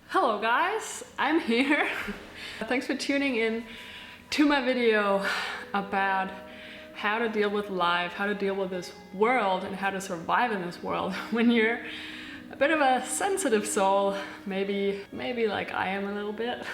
Hello guys, I'm here. Thanks for tuning in to my video about how to deal with life, how to deal with this world, and how to survive in this world when you're a bit of a sensitive soul, maybe like I am a little bit.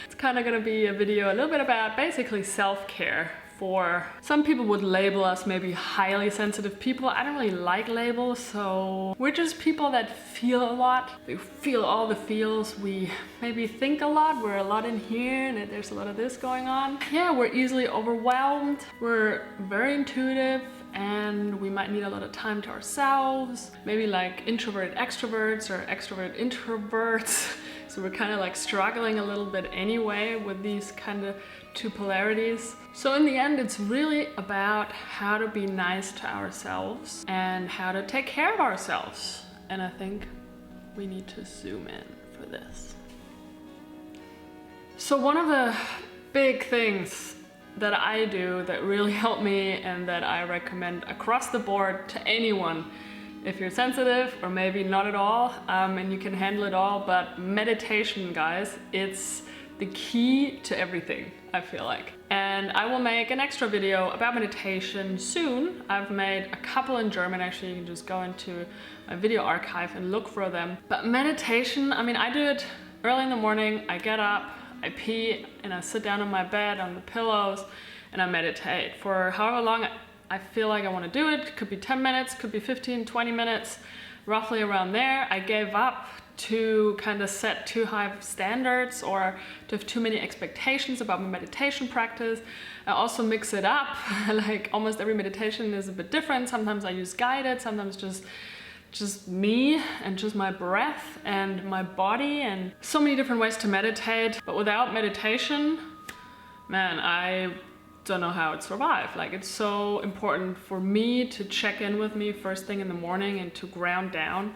It's kind of gonna be a video a little bit about basically self-care. For some people would label us maybe highly sensitive people. I don't really like labels, so we're just people that feel a lot. We feel all the feels. We maybe think a lot. We're a lot in here and there's a lot of this going on. Yeah, we're easily overwhelmed. We're very intuitive and we might need a lot of time to ourselves. Maybe like introverted extroverts or extrovert introverts. So we're kind of like struggling a little bit anyway with these kind of two polarities. So in the end, it's really about how to be nice to ourselves and how to take care of ourselves. And I think we need to zoom in for this. So one of the big things that I do that really help me and that I recommend across the board to anyone, if you're sensitive or maybe not at all, and you can handle it all, but meditation, guys, it's the key to everything, I feel like. And I will make an extra video about meditation soon. I've made a couple in German, actually. You can just go into my video archive and look for them. But meditation, I mean, I do it early in the morning. I get up, I pee, and I sit down on my bed on the pillows and I meditate for however long I feel like I want to do it. Could be 10 minutes, could be 15, 20 minutes, roughly around there. I gave up to kind of set too high standards or to have too many expectations about my meditation practice. I also mix it up. Like almost every meditation is a bit different. Sometimes I use guided, sometimes just me and just my breath and my body, and so many different ways to meditate. But without meditation, man, I don't know how I'd survive. Like, it's so important for me to check in with me first thing in the morning and to ground down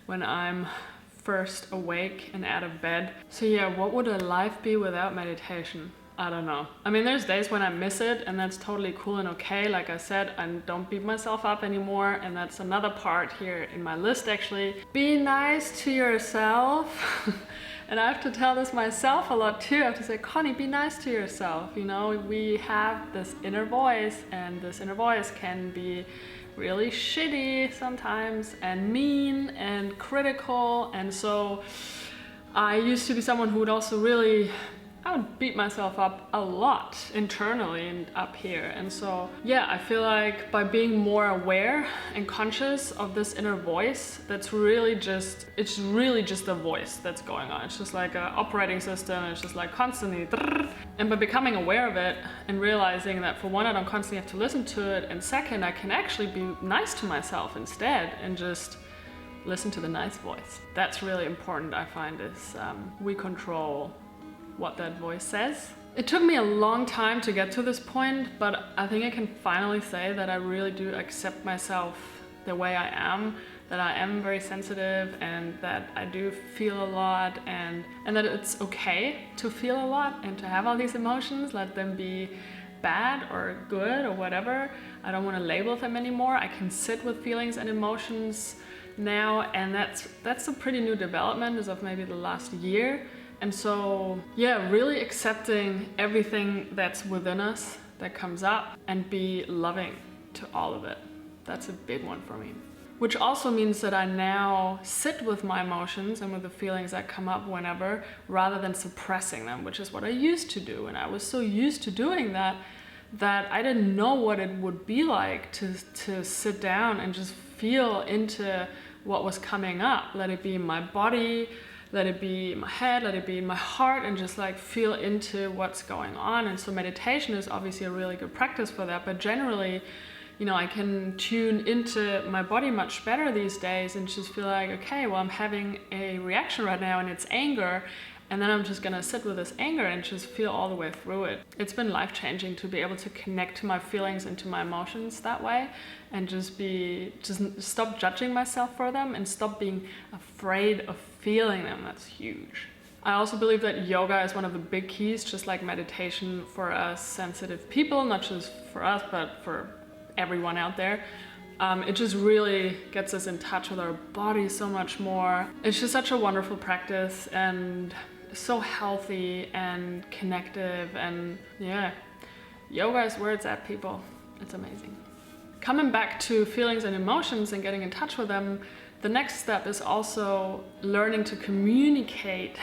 when I'm first awake and out of bed. So yeah, what would a life be without meditation? I don't know. I mean, there's days when I miss it and that's totally cool and okay. Like I said, I don't beat myself up anymore, and that's another part here in my list actually. Be nice to yourself. And I have to tell this myself a lot too. I have to say, Connie, be nice to yourself. You know, we have this inner voice, and this inner voice can be really shitty sometimes and mean and critical. And so I used to be someone who would also really, I would beat myself up a lot internally and up here. And so yeah, I feel like by being more aware and conscious of this inner voice, it's really just a voice that's going on. It's just like an operating system. It's just like constantly. And by becoming aware of it and realizing that, for one, I don't constantly have to listen to it, and second, I can actually be nice to myself instead and just listen to the nice voice. That's really important, I find, is we control what that voice says. It took me a long time to get to this point, but I think I can finally say that I really do accept myself the way I am, that I am very sensitive and that I do feel a lot, and that it's okay to feel a lot and to have all these emotions, let them be bad or good or whatever. I don't want to label them anymore. I can sit with feelings and emotions now, and that's a pretty new development as of maybe the last year. And so yeah, really accepting everything that's within us that comes up and be loving to all of it. That's a big one for me. Which also means that I now sit with my emotions and with the feelings that come up whenever, rather than suppressing them, which is what I used to do. And I was so used to doing that I didn't know what it would be like to sit down and just feel into what was coming up. Let it be in my body, let it be in my head, let it be in my heart, and just like feel into what's going on. And so meditation is obviously a really good practice for that. But generally, you know, I can tune into my body much better these days and just feel like, okay, well, I'm having a reaction right now and it's anger. And then I'm just gonna sit with this anger and just feel all the way through it. It's been life-changing to be able to connect to my feelings and to my emotions that way, and just stop judging myself for them and stop being afraid of feeling them. That's huge. I also believe that yoga is one of the big keys, just like meditation, for us sensitive people, not just for us, but for everyone out there, It just really gets us in touch with our body so much more. It's just such a wonderful practice and so healthy and connective, and yeah, yoga is where it's at, people. It's amazing. Coming back to feelings and emotions and getting in touch with them, the next step is also learning to communicate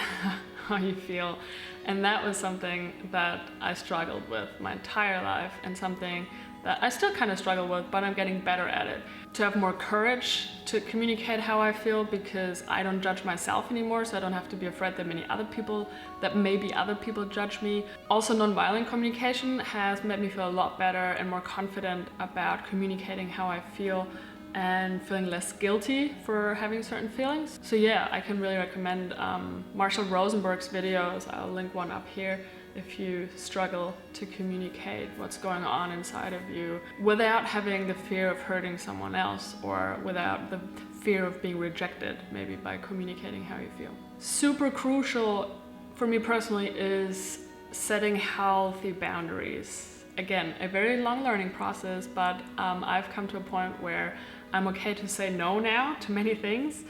how you feel. And that was something that I struggled with my entire life, and something that I still kind of struggle with, but I'm getting better at it. To have more courage to communicate how I feel, because I don't judge myself anymore, so I don't have to be afraid that maybe other people judge me. Also, nonviolent communication has made me feel a lot better and more confident about communicating how I feel and feeling less guilty for having certain feelings. So yeah, I can really recommend Marshall Rosenberg's videos. I'll link one up here if you struggle to communicate what's going on inside of you without having the fear of hurting someone else, or without the fear of being rejected, maybe by communicating how you feel. Super crucial for me personally is setting healthy boundaries. Again, a very long learning process, but I've come to a point where I'm okay to say no now to many things.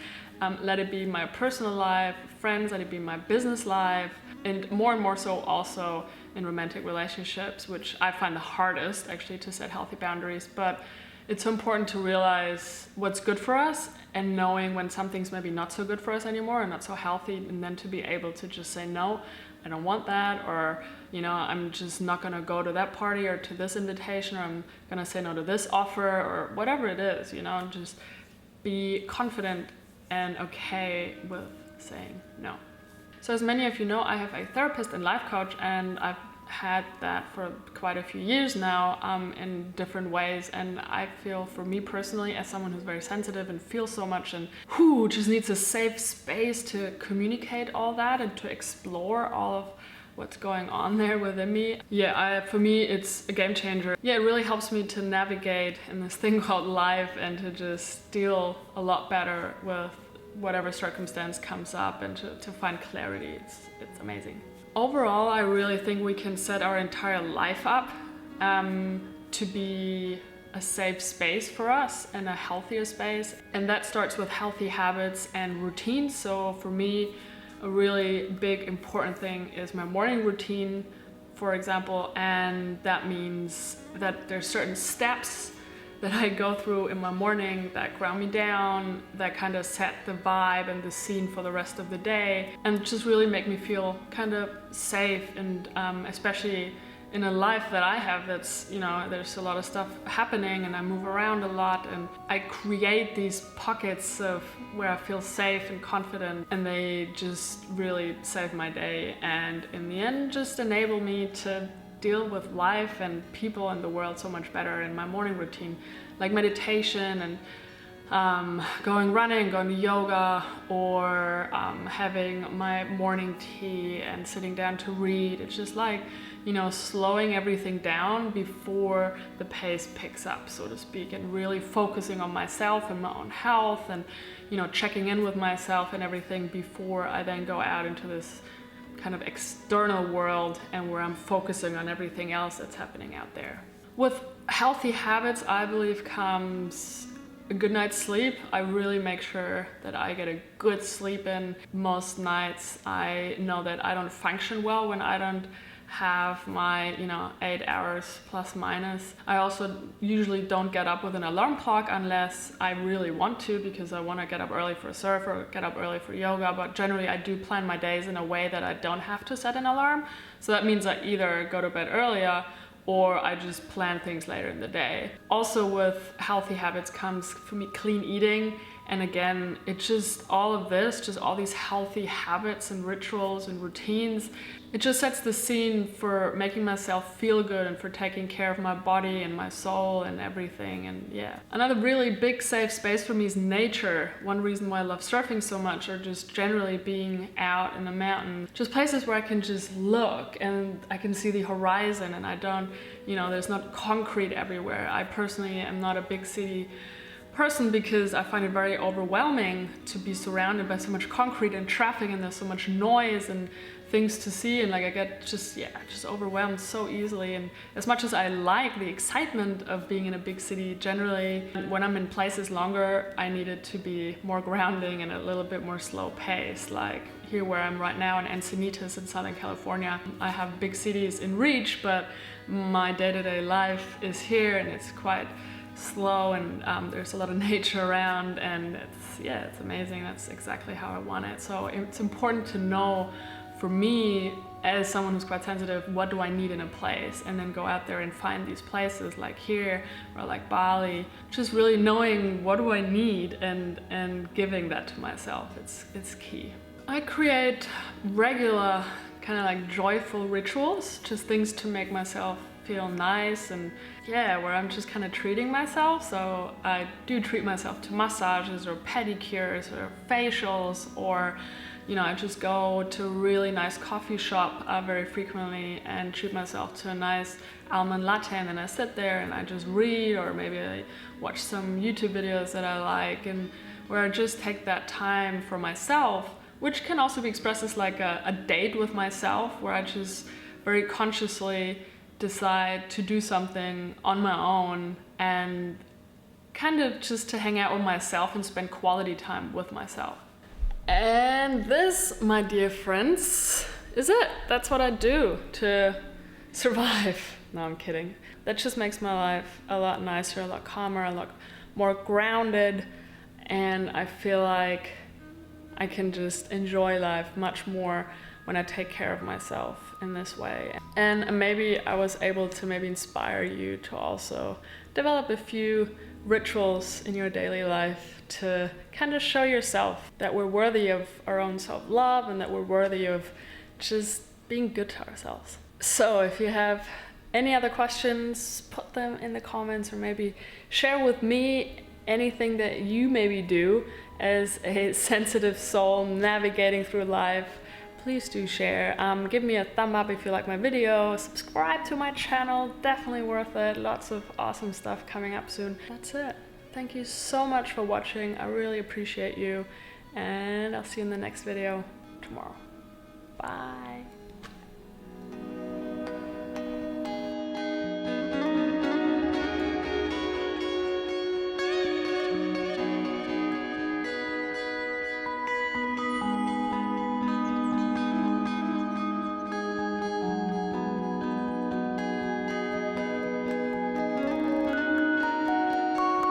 Let it be my personal life, friends, let it be my business life, and more so also in romantic relationships, which I find the hardest actually to set healthy boundaries. But it's so important to realize what's good for us, and knowing when something's maybe not so good for us anymore and not so healthy, and then to be able to just say no, I don't want that, or I'm just not gonna go to that party or to this invitation, or I'm gonna say no to this offer, or whatever it is, just be confident and okay with saying no. So as many of you know, I have a therapist and life coach, and I've had that for quite a few years now in different ways. And I feel, for me personally, as someone who's very sensitive and feels so much and who just needs a safe space to communicate all that and to explore all of what's going on there within me. For me, it's a game changer. Yeah, it really helps me to navigate in this thing called life, and to just deal a lot better with whatever circumstance comes up, and to find clarity. It's amazing. Overall, I really think we can set our entire life up to be a safe space for us and a healthier space. And that starts with healthy habits and routines. So for me, a really big important thing is my morning routine, for example. And that means that there's certain steps that I go through in my morning that ground me down, that kind of set the vibe and the scene for the rest of the day, and just really make me feel kind of safe. And especially in a life that I have that's, there's a lot of stuff happening, and I move around a lot, and I create these pockets of where I feel safe and confident, and they just really save my day, and in the end just enable me to deal with life and people and the world so much better in my morning routine, like meditation and going running, going to yoga, or having my morning tea and sitting down to read. It's just like, slowing everything down before the pace picks up, so to speak, and really focusing on myself and my own health, and checking in with myself and everything before I then go out into this kind of external world, and where I'm focusing on everything else that's happening out there. With healthy habits, I believe, comes a good night's sleep. I really make sure that I get a good sleep in. Most nights I know that I don't function well when I don't have my 8 hours plus minus. I also usually don't get up with an alarm clock unless I really want to, because I want to get up early for surf or get up early for yoga, but generally I do plan my days in a way that I don't have to set an alarm. So that means I either go to bed earlier or I just plan things later in the day. Also, with healthy habits comes, for me, clean eating. And again, it's just all of this, just all these healthy habits and rituals and routines. It just sets the scene for making myself feel good and for taking care of my body and my soul and everything. And yeah. Another really big safe space for me is nature. One reason why I love surfing so much, or just generally being out in the mountain. Just places where I can just look and I can see the horizon, and I don't, there's not concrete everywhere. I personally am not a big city person because I find it very overwhelming to be surrounded by so much concrete and traffic, and there's so much noise and things to see, and like I get just overwhelmed so easily. And as much as I like the excitement of being in a big city generally, when I'm in places longer, I need it to be more grounding and a little bit more slow pace. Like here where I'm right now in Encinitas in Southern California, I have big cities in reach, but my day-to-day life is here and it's quite slow, and there's a lot of nature around, and it's amazing. That's exactly how I want it. So it's important to know, for me, as someone who's quite sensitive, what do I need in a place, and then go out there and find these places like here or like Bali, just really knowing what do I need and giving that to myself. It's key. I create regular kind of like joyful rituals, just things to make myself feel nice, and where I'm just kind of treating myself. So I do treat myself to massages or pedicures or facials, or I just go to a really nice coffee shop very frequently and treat myself to a nice almond latte, and then I sit there and I just read, or maybe I watch some YouTube videos that I like, and where I just take that time for myself, which can also be expressed as like a date with myself, where I just very consciously decide to do something on my own and kind of just to hang out with myself and spend quality time with myself. And this, my dear friends, is it. That's what I do to survive. No, I'm kidding. That just makes my life a lot nicer, a lot calmer, a lot more grounded, and I feel like I can just enjoy life much more when I take care of myself in this way. And maybe I was able to inspire you to also develop a few rituals in your daily life to kind of show yourself that we're worthy of our own self-love, and that we're worthy of just being good to ourselves. So if you have any other questions, put them in the comments, or maybe share with me anything that you maybe do as a sensitive soul navigating through life. Please do share. Give me a thumb up if you like my video. Subscribe to my channel. Definitely worth it. Lots of awesome stuff coming up soon. That's it. Thank you so much for watching. I really appreciate you. And I'll see you in the next video tomorrow. Bye.